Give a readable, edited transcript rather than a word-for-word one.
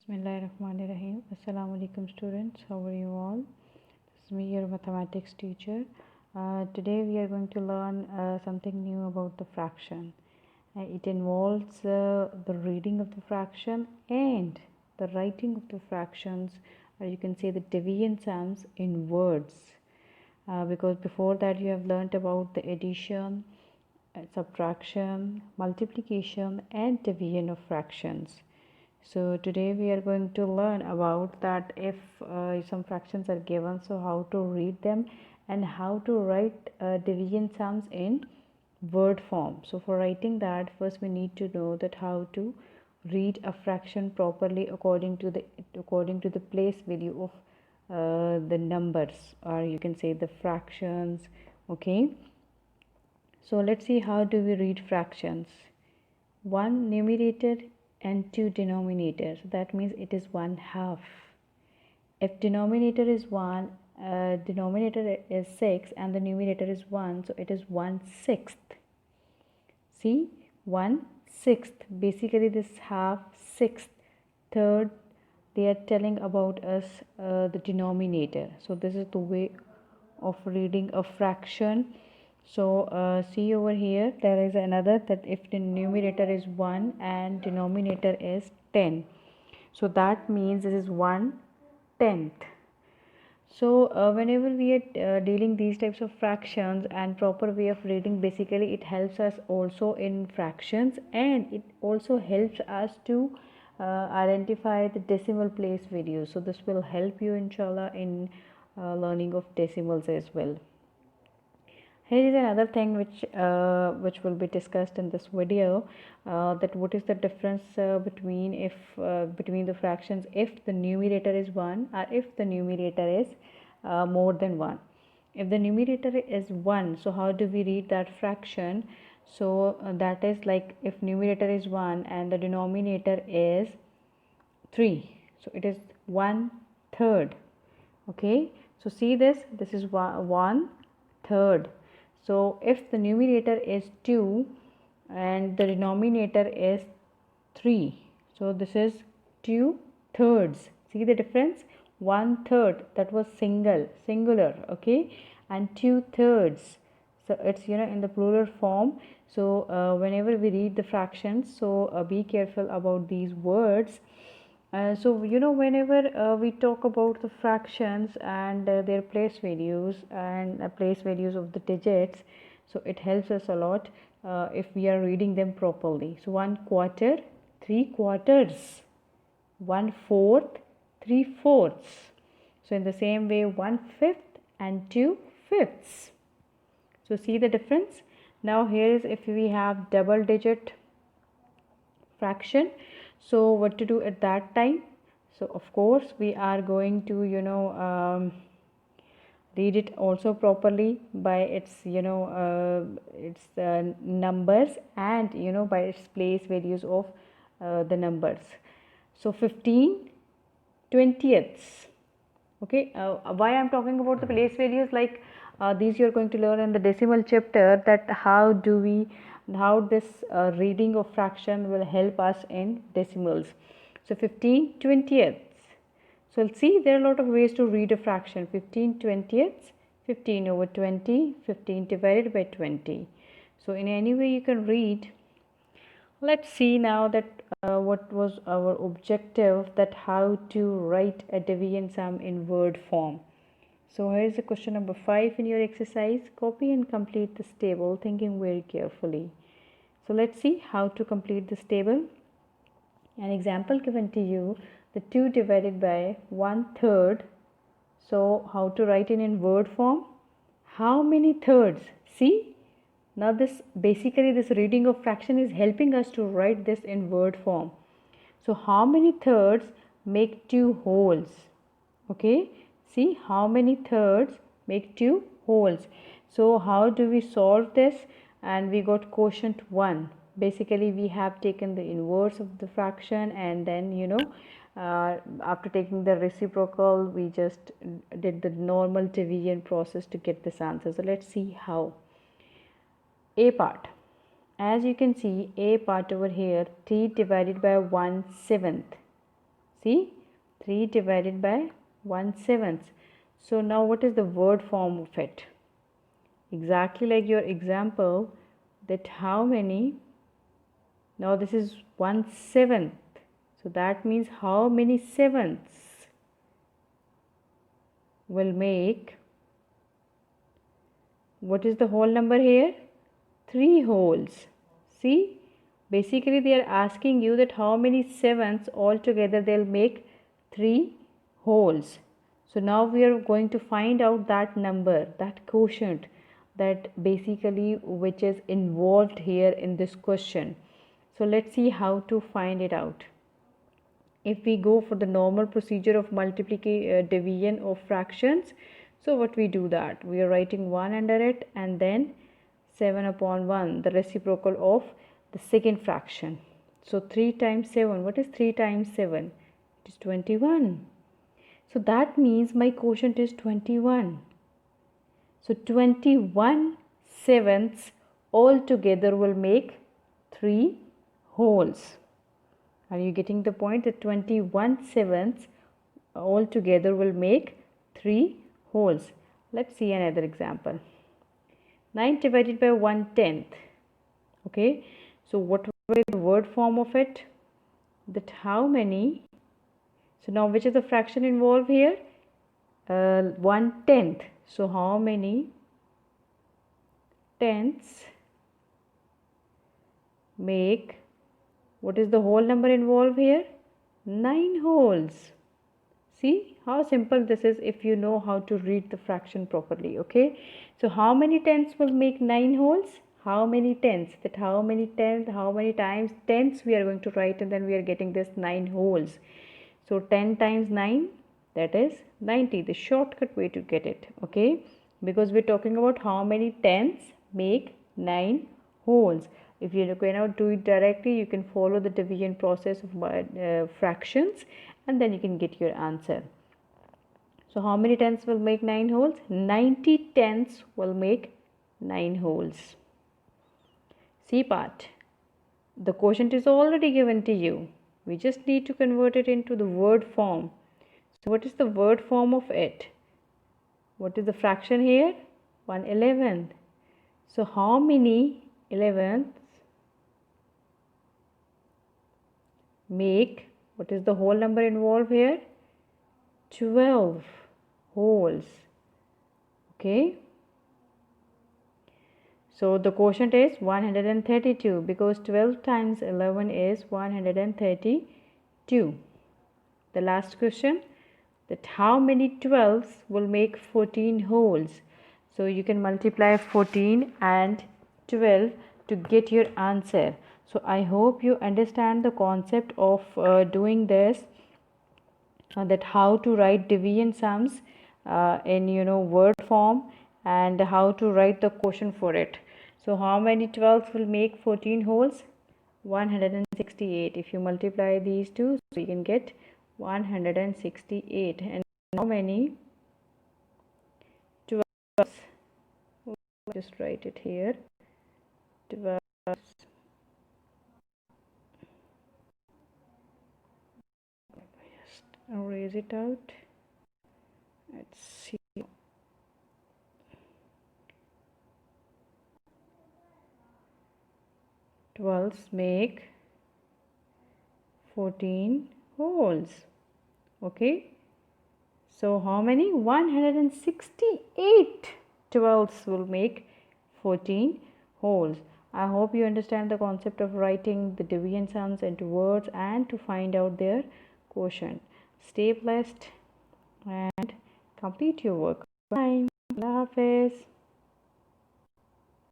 Bismillahirrahmanirrahim. Assalamu alaikum students. How are you all? This is me, your mathematics teacher. Today we are going to learn something new about the fraction. It involves the reading of the fraction and the writing of the fractions, or you can say the division sums in words. Because before that you have learnt about the addition, subtraction, multiplication and division of fractions. So today we are going to learn about that if some fractions are given, so how to read them and how to write division sums in word form. So for writing that, first we need to know that how to read a fraction properly according to the place value of the numbers, or you can say the fractions. Okay, so let's see how do we read fractions. One numerator and two denominators, that means it is 1/2. If denominator is 1, denominator is 6 and the numerator is 1, so it is 1/6. See, 1/6. Basically this half, sixth, third, they are telling about us the denominator. So this is the way of reading a fraction. So see over here, there is another, that if the numerator is 1 and denominator is 10, so that means this is 1/10. So whenever we are dealing these types of fractions, and proper way of reading, basically it helps us also in fractions, and it also helps us to identify the decimal place values. So this will help you inshallah in learning of decimals as well. Here is another thing which will be discussed in this video, that what is the difference between the fractions if the numerator is 1 or if the numerator is more than 1. If the numerator is 1, so how do we read that fraction? So that is like if numerator is 1 and the denominator is 3, so it is 1/3. Okay, so see this is 1/3. So if the numerator is 2 and the denominator is 3, so this is 2/3. See the difference? 1/3, that was singular, okay, and 2/3, so it's in the plural form. So whenever we read the fractions, so be careful about these words. So whenever we talk about the fractions and their place values and place values of the digits, so it helps us a lot if we are reading them properly. So 1/4, 3/4, 1/4, 3/4. So in the same way, 1/5 and 2/5. So see the difference. Now here is if we have double digit fraction, so what to do at that time? So of course we are going to read it also properly by its its numbers and by its place values of the numbers. So 15/20. Okay, why I'm talking about the place values, like these you're going to learn in the decimal chapter, that how this reading of fraction will help us in decimals. So 15/20. So see, there are a lot of ways to read a fraction. 15/20, 15/20, 15 divided by 20. So in any way you can read. Let's see now that what was our objective, that how to write a division sum in word form. So here is the question number 5 in your exercise. Copy and complete this table, thinking very carefully. So let's see how to complete this table. An example given to you, the 2 divided by 1/3. So how to write it in word form? How many thirds? See, now this reading of fraction is helping us to write this in word form. So how many thirds make 2 wholes? Okay, see, how many thirds make 2 wholes? So how do we solve this? And we got quotient 1. Basically we have taken the inverse of the fraction, and then after taking the reciprocal, we just did the normal division process to get this answer. So let's see how. A part, as you can see, A part over here, 3 divided by 1/7. See, 3 divided by 1/7. So now what is the word form of it? Exactly like your example, that how many, now this is 1/7. So that means how many sevenths will make, what is the whole number here? 3 wholes. See, basically they are asking you that how many sevenths altogether they'll make 3 wholes. So now we are going to find out that number, that quotient, that basically which is involved here in this question. So let's see how to find it out. If we go for the normal procedure of multiplication, division of fractions, so what we do, that we are writing 1 under it and then 7 upon 1, the reciprocal of the second fraction. So 3 times 7, what is 3 times 7? It is 21. So that means my quotient is 21. So 21 sevenths altogether will make 3 wholes. Are you getting the point? That 21 sevenths altogether will make 3 wholes. Let's see another example. 9 divided by 1/10. Okay, so what will be the word form of it? That how many, so now which is the fraction involved here? 1/10. So how many tenths make, what is the whole number involved here? 9 wholes. See how simple this is if you know how to read the fraction properly. Okay, so how many tenths will make 9 wholes? How many tenths? That how many tenths, how many times tenths we are going to write, and then we are getting this 9 wholes. So 10 times 9, that is 90, the shortcut way to get it. Okay, because we're talking about how many tenths make 9 wholes. If you cannot do it directly, you can follow the division process of fractions, and then you can get your answer. So how many tenths will make 9 wholes? 90 tenths will make 9 wholes. C part. The quotient is already given to you. We just need to convert it into the word form. So what is the word form of it? What is the fraction here? 1/11. So how many 11ths make, what is the whole number involved here? 12 wholes. Okay, so the quotient is 132, because 12 times 11 is 132. The last question, that how many 12s will make 14 wholes? So you can multiply 14 and 12 to get your answer. So I hope you understand the concept of doing this, that how to write division sums in word form, and how to write the quotient for it. So how many 12s will make 14 wholes? 168. If you multiply these two, so you can get 168. And how many 12s? Just write it here. 12. Just erase it out. Let's see. 12s make 14 wholes. Okay, so how many? 168 12s will make 14 wholes. I hope you understand the concept of writing the division sums into words and to find out their quotient. Stay blessed and complete your work. Bye. Allah Hafiz.